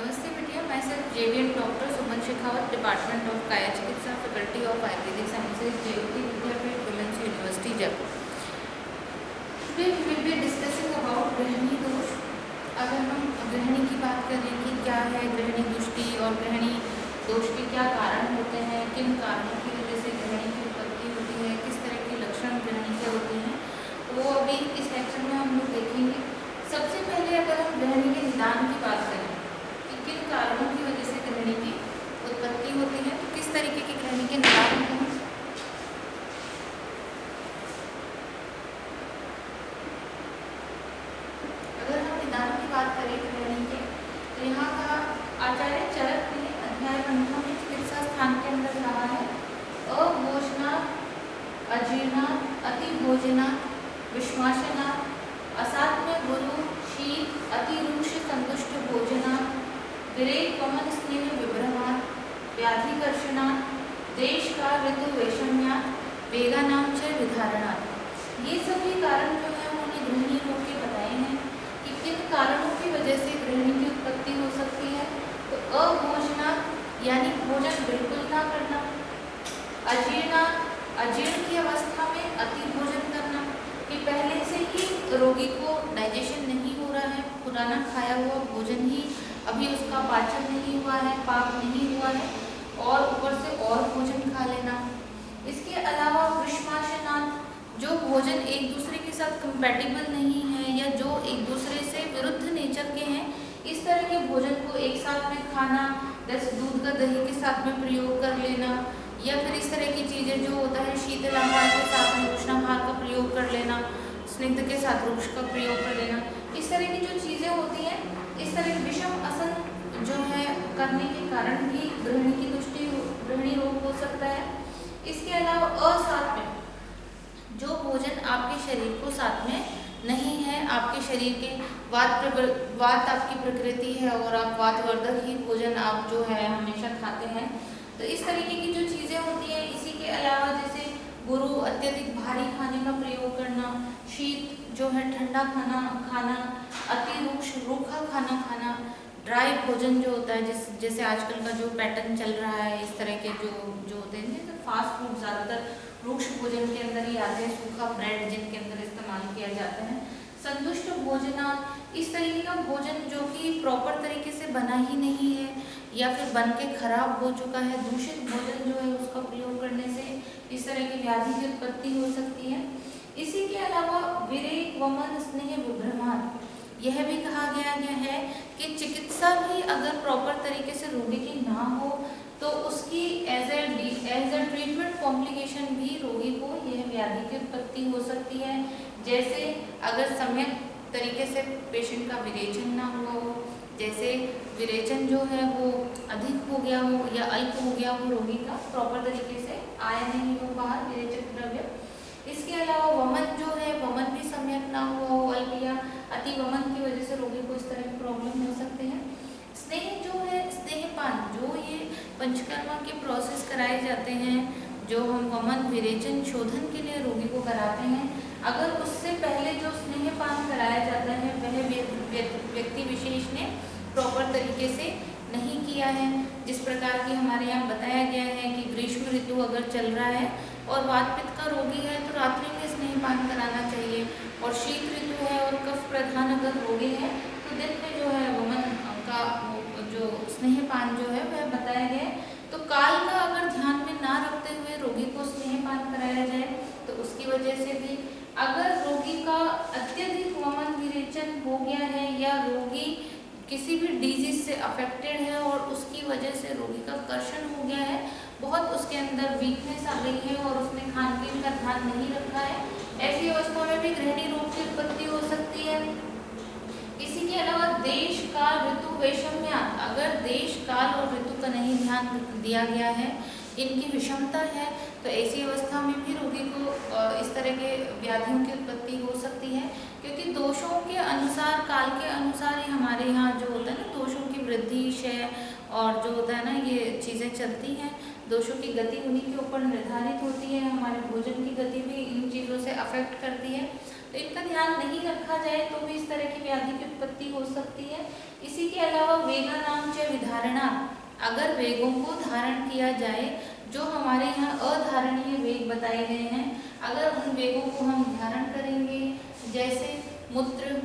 नमस्ते बिटिया, मैं sir JVM doctor Suman Shekhawat, department of Kaya Chikitsa, faculty of Ayurvedic sciences, JUT Vidyapeeth, women's university Jaipur. Today we will be discussing about grahani dosha. अगर हम ग्रहणी की बात करें कि क्या है ग्रहणी दृष्टि और ग्रहणी दोष के क्या कारण होते हैं, किन कारणों की वजह से ग्रहणी की उत्पत्ति होती है, किस तरह के लक्षण ग्रहणी के होते हैं, वो अभी इस लेक्चर में हम लोग देखेंगे। सबसे पहले अगर हम ग्रहणी के निदान की बात करें, किन कारणों की वजह से ग्रहणी की उत्पत्ति होती है, तो किस तरीके की ग्रहणी के निदान होते हैं। अगर हम निदान की बात करें ग्रहणी के, तो यहाँ का आचार्य चरक ने अध्याय 15 में चिकित्सा स्थान के अंदर कहा है, अभोजनात्, अजीर्णात्, अतिभोजनात्, विश्वासनात्, असात्म्य गुरु शीत, अतिरुक्ष संतुष्ट भोजनात्, विरेक वमन स्नेह विभ्रमात्, व्याधिकर्षणात्, देश का ऋतु वैषम्यात्, वेगानाम च विधारणात्। ये सभी कारण जो है उन्होंने ग्रहणी रोग के बताए हैं कि किन कारणों की वजह से ग्रहणी की उत्पत्ति हो सकती है। तो अभोजनात् यानी भोजन बिल्कुल ना करना, अजीर्णात्, अजीर्ण की अवस्था में अति भोजन करना कि पहले से ही रोगी को डाइजेशन नहीं हो रहा है, पुराना खाया हुआ भोजन ही अभी उसका पाचन नहीं हुआ है, पाक नहीं हुआ है, और ऊपर से और भोजन खा लेना। इसके अलावा विषमाशनात्, जो भोजन एक दूसरे के साथ कंपैटिबल नहीं है या जो एक दूसरे से विरुद्ध नेचर के हैं, इस तरह के भोजन को एक साथ में खाना, जैसे दूध का दही के साथ में प्रयोग कर लेना, या फिर इस तरह की चीज़ें जो होता है शीतल आहार के साथ में उष्ण आहार का प्रयोग कर लेना, स्निग्ध के साथ रुक्ष का प्रयोग कर लेना, इस तरह की जो चीज़ें होती हैं, इस तरह के विषम आसन जो है करने के कारण भी ग्रहणी की दृष्टि ग्रहणी रोग हो सकता है। इसके अलावा असात्म्य, जो भोजन आपके शरीर को साथ में नहीं है, आपके शरीर के वात आपकी प्रकृति है और आप वातवर्धक ही भोजन आप जो है हमेशा खाते हैं, तो इस तरीके की जो चीज़ें होती हैं। इसी के अलावा जैसे गुरु, अत्यधिक भारी खाने का प्रयोग करना, शीत जो है ठंडा खाना, अति रूखा खाना खाना, ड्राई भोजन जो होता है जैसे आजकल का जो पैटर्न चल रहा है, इस तरह के जो होते हैं जैसे फास्ट फूड ज़्यादातर रूक्ष भोजन के अंदर ही आते हैं, सूखा ब्रेड जिनके अंदर इस्तेमाल किया जाता है। संतुष्ट भोजना, इस तरीके का भोजन जो कि प्रॉपर तरीके से बना ही नहीं है या फिर बन के खराब हो चुका है, दूषित भोजन जो है उसका प्रयोग करने से इस तरह की व्याधि की उत्पत्ति हो सकती है। इसी के अलावा विरेक वमन स्नेह विभ्रमात्, यह भी कहा गया है कि चिकित्सा भी अगर प्रॉपर तरीके से रोगी की ना हो तो उसकी एज ए ट्रीटमेंट कॉम्प्लिकेशन भी रोगी को यह व्याधि की उत्पत्ति हो सकती है। जैसे अगर समय तरीके से पेशेंट का विरेचन ना हुआ हो, जैसे विरेचन जो है वो अधिक हो गया हो या अल्प हो गया हो, रोगी का प्रॉपर तरीके से आया नहीं हो बाहर विरेचक द्रव्य। इसके अलावा वमन जो है, वमन भी सम्यक ना हुआ हो, अल्प या अति वमन की वजह से रोगी को इस तरह के प्रॉब्लम हो सकते हैं। स्नेह जो है, स्नेहपान, जो ये पंचकर्मा के प्रोसेस कराए जाते हैं, जो हम वमन विरेचन शोधन के लिए रोगी को कराते हैं, अगर उससे पहले जो स्नेहपान कराया जाता है वह व्यक्ति विशेष ने प्रॉपर तरीके से नहीं किया है। जिस प्रकार की हमारे यहाँ बताया गया है कि ग्रीष्म ऋतु अगर चल रहा है और वात पित्त का रोगी है तो रात्रि में स्नेहपान कराना चाहिए, और शीत ऋतु है और कफ प्रधान अगर रोगी है तो दिन में जो है वमन का जो स्नेहपान जो है वह बताया गया है। तो काल का अगर ध्यान में ना रखते हुए रोगी को स्नेहपान कराया जाए तो उसकी वजह से भी, अगर रोगी का अत्यधिक वमन विरेचन हो गया है या रोगी किसी भी डिजीज से अफेक्टेड है और उसकी वजह से रोगी का कर्षण हो गया है, बहुत उसके अंदर वीकनेस आ गई है और उसने खान पीन का ध्यान नहीं रखा है, ऐसी अवस्था में भी ग्रहणी रोग की उत्पत्ति हो सकती है। इसी के अलावा देश काल ऋतु वैषम्यात्, अगर देश काल और ऋतु का नहीं ध्यान दिया गया है, इनकी विषमता है, तो ऐसी अवस्था में भी रोगी को इस तरह के व्याधियों की उत्पत्ति हो सकती है। क्योंकि दोषों के अनुसार, काल के अनुसार ही हमारे यहाँ जो होता है ना, दोषों की वृद्धि क्षय और जो होता है ना, ये चीज़ें चलती हैं। दोषों की गति उन्हीं के ऊपर निर्धारित होती है, हमारे भोजन की गति भी इन चीज़ों से अफेक्ट करती है। तो इनका ध्यान नहीं रखा जाए तो भी इस तरह की व्याधि की उत्पत्ति हो सकती है। इसी के अलावा वेगा नाम च धारणा, अगर वेगों को धारण किया जाए, जो हमारे यहाँ अधारणीय वेग बताए गए हैं, अगर उन वेगों को हम धारण करेंगे, जैसे मूत्र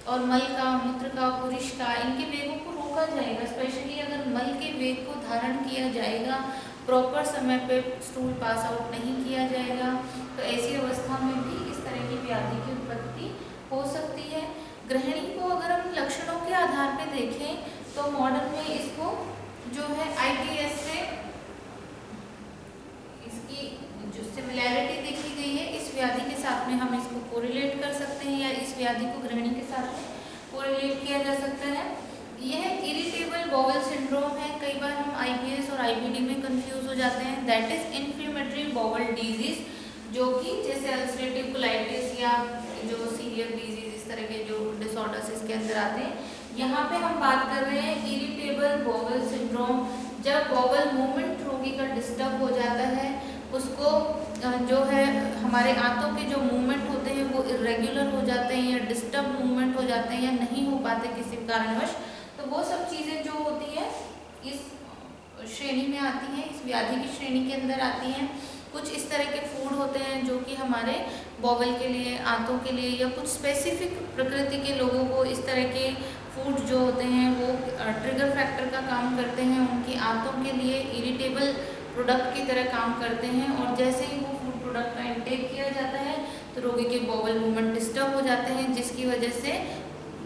और मल का, मूत्र का, पुरुष का, इनके वेगों को रोका जाएगा। स्पेशली अगर मल के वेग को धारण किया जाएगा, प्रॉपर समय पे स्टूल पास आउट नहीं किया जाएगा, तो ऐसी अवस्था में भी इस तरह की व्याधि की उत्पत्ति हो सकती है। गृहिणी को अगर हम लक्षणों के आधार पे देखें तो मॉडर्न में इसको जो है ITS से इसकी जो सिमिलैरिटी देखी गई है, इस व्याधि के साथ में हम इसको कोरिलेट कर सकते हैं, या इस व्याधि को गृहिणी के साथ में कोरिलेट किया जा सकता है। यह इरिटेबल बाउल सिंड्रोम है। कई बार हम IBS और IBD में कंफ्यूज हो जाते हैं। That is inflammatory bowel disease, जो कि जैसे अल्सरेटिव कोलाइटिस या जो सीवियर डिजीज, इस तरह के जो डिसऑर्डर्स इसके अंदर आते हैं। यहाँ पे हम बात कर रहे हैं इरिटेबल बाउल सिंड्रोम। जब बाउल मूवमेंट रोगी का डिस्टर्ब हो जाता है, उसको जो है हमारे आंतों के जो मूवमेंट होते हैं वो इरेगुलर हो जाते हैं, या डिस्टर्ब मूवमेंट हो जाते हैं, या नहीं हो पाते किसी कारणवश, तो वो सब चीज़ें जो होती है इस श्रेणी में आती हैं, इस व्याधि की श्रेणी के अंदर आती हैं। कुछ इस तरह के फूड होते हैं जो कि हमारे बॉवल के लिए, आंतों के लिए, या कुछ स्पेसिफिक प्रकृति के लोगों को इस तरह के फूड जो होते हैं वो ट्रिगर फैक्टर का काम करते हैं, उनकी आंतों के लिए इरिटेबल प्रोडक्ट की तरह काम करते हैं। और जैसे ही वो फूड प्रोडक्ट का इंटेक किया जाता है तो रोगी के बॉवल मूवमेंट डिस्टर्ब हो जाते हैं, जिसकी वजह से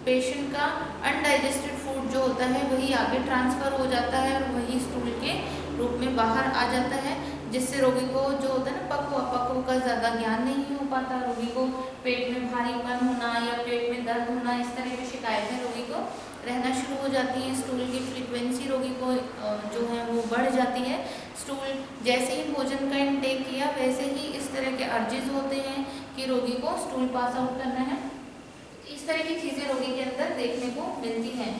पेशेंट का अनडाइजेस्टेड फूड जो होता है वही आगे ट्रांसफ़र हो जाता है और वही स्टूल के रूप में बाहर आ जाता है, जिससे रोगी को जो होता है ना पक्व का ज़्यादा ज्ञान नहीं हो पाता। रोगी को पेट में भारीपन होना या पेट में दर्द होना, इस तरह की शिकायतें रोगी को रहना शुरू हो जाती हैं। स्टूल की फ्रीक्वेंसी रोगी को जो है वो बढ़ जाती है। स्टूल जैसे ही भोजन का इंटेक किया वैसे ही इस तरह के अर्जेस होते हैं कि रोगी को स्टूल पास आउट करना है। इस तरह की चीज़ें रोगी के अंदर देखने को मिलती हैं।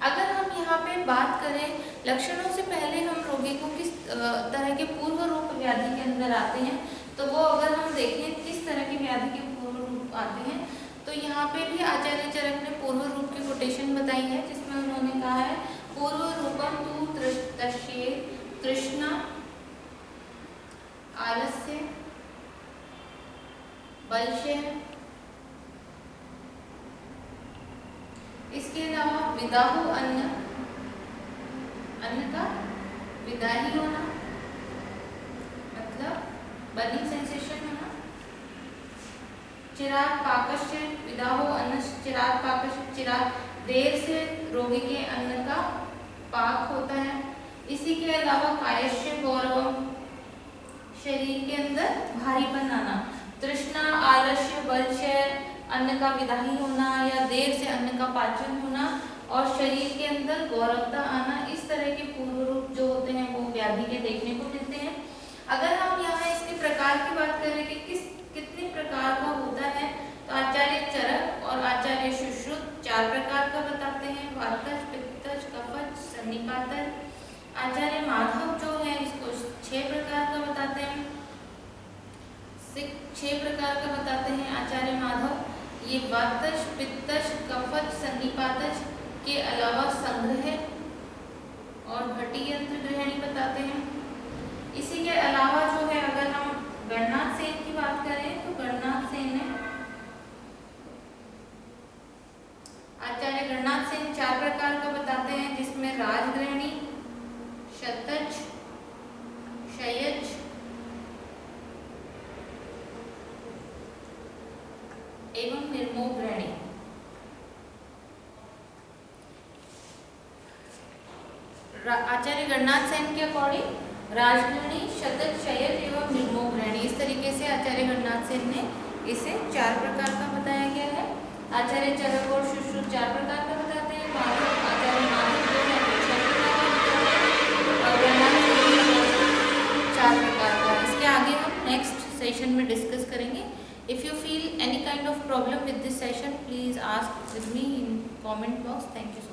अगर हम यहाँ पे बात करें लक्षणों से पहले हम रोगी को किस तरह के पूर्व रूप व्याधि के अंदर आते हैं, तो वो अगर हम देखें किस तरह की व्याधि के पूर्व रूप आते हैं, तो यहाँ पे भी आचार्य चरक ने पूर्व रूप की कोटेशन बताई है, जिसमें उन्होंने कहा है पूर्व रूपम तु तृष्णा, आलस्य, बलशय, इसके अलावा विदाहु अन्न, अन्न का विदाही होना, मतलब बर्निंग सेंसेशन होना, चिराग पाकस्य, विदाहु अन्न चिराग पाकस्य, चिराग देर से रोगी के अन्न का पाक होता है। इसी के अलावा कायस्य गौरवम, शरीर के अंदर भारीपन आना, तृष्णा, आलस्य, बलशय, अन्न का विदाही होना या देर से अन्न का पाचन होना, और शरीर के अंदर गौरवता आना, इस तरह के पूर्व रूप जो होते हैं वो व्याधि के देखने को मिलते हैं। अगर हम यहाँ इसके प्रकार की बात करें कि कितने प्रकार का होता है, तो आचार्य चरक और आचार्य सुश्रुत 4 प्रकार का बताते हैं, वातज, पित्तज, कफज, सन्निपातज। आचार्य माधव जो है इसको 6 प्रकार का बताते हैं, 6 प्रकार का बताते हैं आचार्य माधव। ये वातज, पित्तज, कफज, सन्निपातज के अलावा संग्रह और भट्टी यंत्र ग्रहणी बताते हैं। इसी के अलावा जो है अगर हम गणनाथ सेन की बात करें तो गणनाथ सेन ने, आचार्य गणनाथ सेन 4 प्रकार का बताते हैं, जिसमें राजग्रहणी, शतज, शयज एवं निर्मोह ग्रहणी। आचार्य गणनाथ सेन के अकॉर्डिंग राजग्रहणी, शतज, शयज एवं निर्मोह ग्रहणी, इस तरीके से आचार्य गणनाथ सेन ने इसे 4 प्रकार का बताया गया है। आचार्य चरक और सुश्रुत 4 प्रकार का बताते हैं, आचार्य माधव जो है 6 प्रकार का बताते हैं, और गणनाथ सेन 4 प्रकार का। इसके आगे हम नेक्स्ट सेशन में डिस्कस करेंगे। If you feel any kind of problem with this session, please ask with me in comment box. Thank you so much.